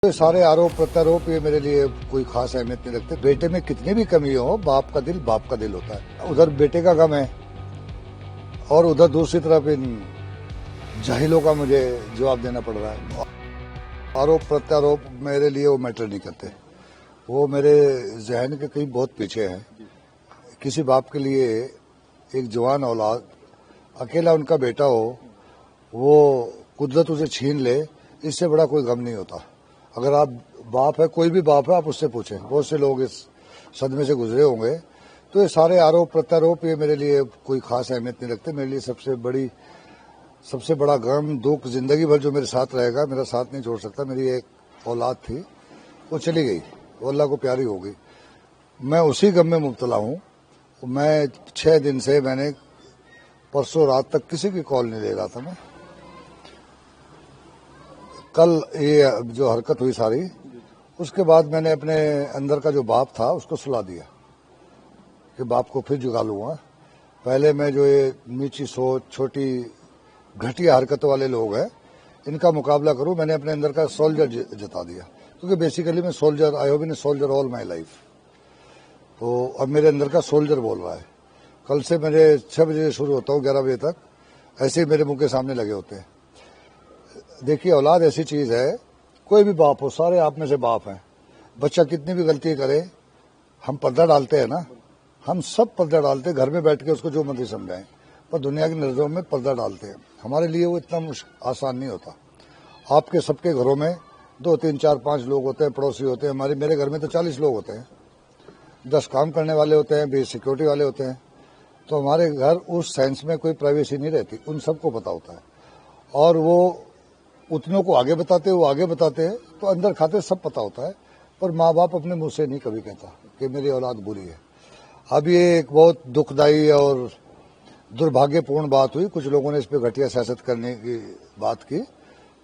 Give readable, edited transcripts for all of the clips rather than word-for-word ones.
ये सारे आरोप प्रत्यारोप ये मेरे लिए कोई खास अहमियत नहीं रखते। बेटे में कितनी भी कमी हो, बाप का दिल होता है। उधर बेटे का गम है और उधर दूसरी तरफ इन जाहिलों का मुझे जवाब देना पड़ रहा है। आरोप प्रत्यारोप मेरे लिए वो मैटर नहीं करते, वो मेरे जहन के कहीं बहुत पीछे हैं। किसी बाप के लिए एक जवान औलाद, अकेला उनका बेटा हो, वो कुदरत उसे छीन ले, इससे बड़ा कोई गम नहीं होता। अगर आप बाप है, कोई भी बाप है, आप उससे पूछें, बहुत से लोग इस सदमे से गुजरे होंगे। तो ये सारे आरोप प्रत्यारोप ये मेरे लिए कोई खास अहमियत नहीं रखते। मेरे लिए सबसे बड़ा गम, दुख जिंदगी भर जो मेरे साथ रहेगा, मेरा साथ नहीं छोड़ सकता। मेरी एक औलाद थी, वो चली गई, वो अल्लाह को प्यारी हो गई। मैं उसी गम में मुब्तला हूँ। मैं 6 दिन से मैंने परसों रात तक किसी की कॉल नहीं ले रहा था। मैं कल ये जो हरकत हुई सारी, उसके बाद मैंने अपने अंदर का जो बाप था उसको सुला दिया कि बाप को फिर जुगा लूंगा। पहले मैं जो ये नीची सोच, छोटी घटिया हरकतों वाले लोग हैं, इनका मुकाबला करूं। मैंने अपने अंदर का सोल्जर जता दिया, क्योंकि बेसिकली मैं soldier, I have been a soldier all my life. तो अब मेरे अंदर का सोल्जर बोल रहा है। कल से मेरे 6 बजे शुरू होता हूँ, 11 बजे तक ऐसे ही मेरे मुंह के सामने लगे होते हैं। देखिए, औलाद ऐसी चीज है, कोई भी बाप हो, सारे आप में से बाप हैं। बच्चा कितनी भी गलती करे, हम पर्दा डालते हैं ना, हम सब पर्दा डालते हैं। घर में बैठ के उसको जो मर्जी समझाएं, पर दुनिया की नजरों में पर्दा डालते हैं। हमारे लिए वो इतना आसान नहीं होता। आपके सबके घरों में 2, 3, 4, 5 लोग होते हैं, पड़ोसी होते हैं। मेरे घर में तो 40 लोग होते हैं, 10 काम करने वाले होते हैं, 20 सिक्योरिटी वाले होते हैं। तो हमारे घर उस सेंस में कोई प्राइवेसी नहीं रहती, उन सबको पता होता है। और वो उतनों को आगे बताते हैं, वो आगे बताते हैं, तो अंदर खाते सब पता होता है। पर माँ बाप अपने मुंह से नहीं कभी कहता कि मेरी औलाद बुरी है। अब ये एक बहुत दुखदायी और दुर्भाग्यपूर्ण बात हुई। कुछ लोगों ने इस पर घटिया सियासत करने की बात की,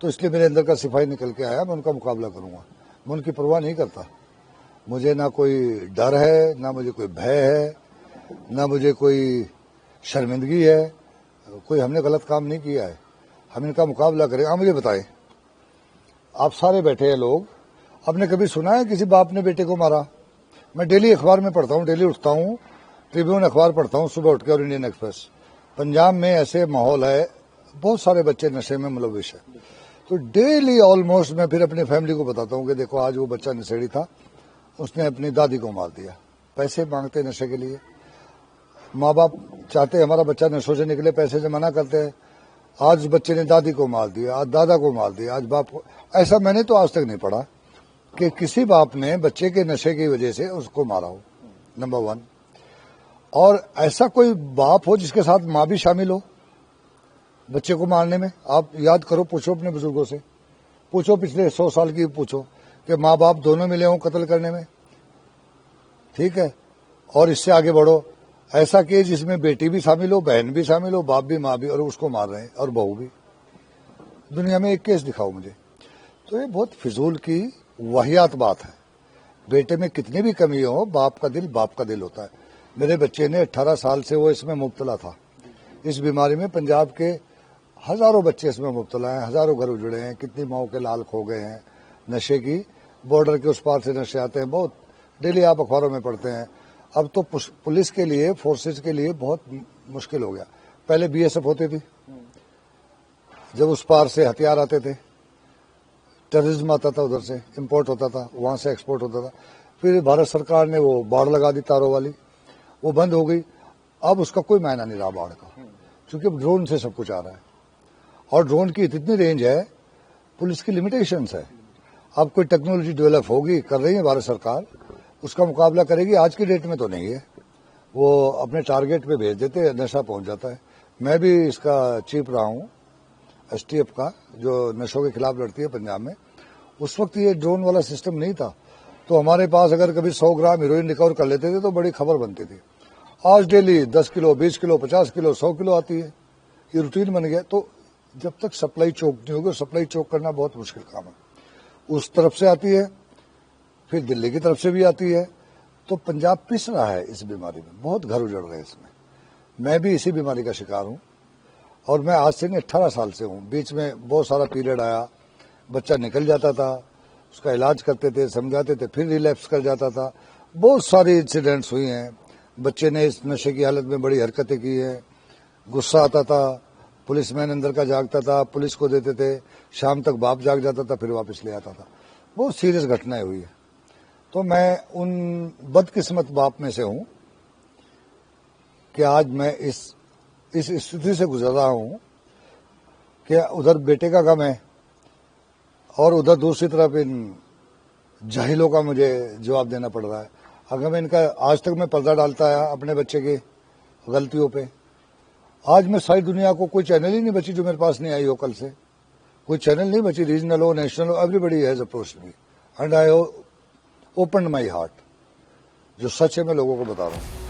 तो इसलिए मेरे अंदर का सिपाही निकल के आया। मैं उनका मुकाबला करूंगा, मैं उनकी परवाह नहीं करता। मुझे ना कोई डर है, ना मुझे कोई भय है, ना मुझे कोई शर्मिंदगी है। कोई हमने गलत काम नहीं किया है, हम इनका मुकाबला करें। मुझे बताएं, आप सारे बैठे हैं लोग, आपने कभी सुना है किसी बाप ने बेटे को मारा? मैं डेली अखबार में पढ़ता हूँ, डेली उठता हूँ, ट्रिब्यून अखबार पढ़ता हूँ सुबह उठ के, और इंडियन एक्सप्रेस। पंजाब में ऐसे माहौल है, बहुत सारे बच्चे नशे में मुलविस है। तो डेली ऑलमोस्ट मैं फिर अपनी फैमिली को बताता हूँ कि देखो, आज वो बच्चा नशेड़ी था, उसने अपनी दादी को मार दिया। पैसे मांगते नशे के लिए, माँ बाप चाहते हमारा बच्चा नशों से निकले, पैसे से मना करते हैं। आज बच्चे ने दादी को मार दिया, आज दादा को मार दिया, आज बाप को। ऐसा मैंने तो आज तक नहीं पढ़ा कि किसी बाप ने बच्चे के नशे की वजह से उसको मारा हो, नंबर 1। और ऐसा कोई बाप हो जिसके साथ माँ भी शामिल हो बच्चे को मारने में। आप याद करो, पूछो अपने बुजुर्गों से, पूछो पिछले 100 साल की, पूछो कि माँ बाप दोनों मिले हों कत्ल करने में, ठीक है। और इससे आगे बढ़ो, ऐसा केस जिसमें बेटी भी शामिल हो, बहन भी शामिल हो, बाप भी माँ भी, और उसको मार रहे हैं, और बहू भी। दुनिया में एक केस दिखाओ मुझे। तो ये बहुत फिजूल की वाहियात बात है। बेटे में कितनी भी कमी हो, बाप का दिल होता है। मेरे बच्चे ने 18 साल से वो इसमें मुब्तला था, इस बीमारी में। पंजाब के हजारों बच्चे इसमें मुब्तला हैं, हजारों घर उजड़े हैं, कितनी माओ के लाल खो गए हैं नशे की। बॉर्डर के उस पार से नशे आते हैं, बहुत डेली आप अखबारों में पढ़ते हैं। अब तो पुलिस के लिए, फोर्सेस के लिए बहुत मुश्किल हो गया। पहले बीएसएफ होती थी, जब उस पार से हथियार आते थे, टेररिज्म आता था, उधर से इंपोर्ट होता था, वहां से एक्सपोर्ट होता था। फिर भारत सरकार ने वो बाढ़ लगा दी तारों वाली, वो बंद हो गई। अब उसका कोई मायना नहीं रहा बाढ़ का, क्योंकि अब ड्रोन से सब कुछ आ रहा है, और ड्रोन की इतनी रेंज है, पुलिस की लिमिटेशंस है। अब कोई टेक्नोलॉजी डेवलप होगी, कर रही है भारत सरकार, उसका मुकाबला करेगी। आज की डेट में तो नहीं है, वो अपने टारगेट पे भेज देते हैं, नशा पहुंच जाता है। मैं भी इसका चीफ रहा हूँ, एसटीएफ का, जो नशों के खिलाफ लड़ती है पंजाब में। उस वक्त ये ड्रोन वाला सिस्टम नहीं था, तो हमारे पास अगर कभी 100 ग्राम हीरोइन रिकवर कर लेते थे तो बड़ी खबर बनती थी। आज daily 10 kilo, 20 kilo, 50 kilo, 100 kilo आती है, ये रूटीन बन गया। तो जब तक सप्लाई चोक नहीं होगी, सप्लाई चोक करना बहुत मुश्किल काम है। उस तरफ से आती है, फिर दिल्ली की तरफ से भी आती है। तो पंजाब पिस रहा है इस बीमारी में, बहुत घर उजड़ रहे हैं इसमें। मैं भी इसी बीमारी का शिकार हूँ, और मैं आज से नहीं 18 साल से हूँ। बीच में बहुत सारा पीरियड आया, बच्चा निकल जाता था, اس کا علاج کرتے تھے, سمجھاتے تھے, پھر ریلیپس کر جاتا تھا. بہت ساری انسیڈنٹس ہوئی ہیں. بچے نے اس نشے کی حالت میں بڑی حرکتیں کی ہیں. غصہ آتا تھا, پولیس مین اندر کا جاگتا تھا, پولیس کو دیتے تھے, شام تک باپ جاگ جاتا تھا, پھر واپس لے آتا تھا. بہت سیریس گھٹنائیں ہوئی ہیں. تو میں ان بدقسمت باپ میں سے ہوں کہ آج میں اس استھتی سے گزر رہا ہوں کہ ادھر بیٹے کا غم ہے اور ادھر دوسری طرف ان جاہلوں کا مجھے جواب دینا پڑ رہا ہے. اگر میں ان کا آج تک میں پردہ ڈالتا ہے اپنے بچے کی غلطیوں پہ, آج میں ساری دنیا کو کوئی چینل ہی نہیں بچی جو میرے پاس نہیں آئی ہو. کل سے کوئی چینل نہیں بچی, ریجنل ہو, نیشنل ہو, everybody has approached me and I opened my heart. جو سچ ہے میں لوگوں کو بتا رہا ہوں.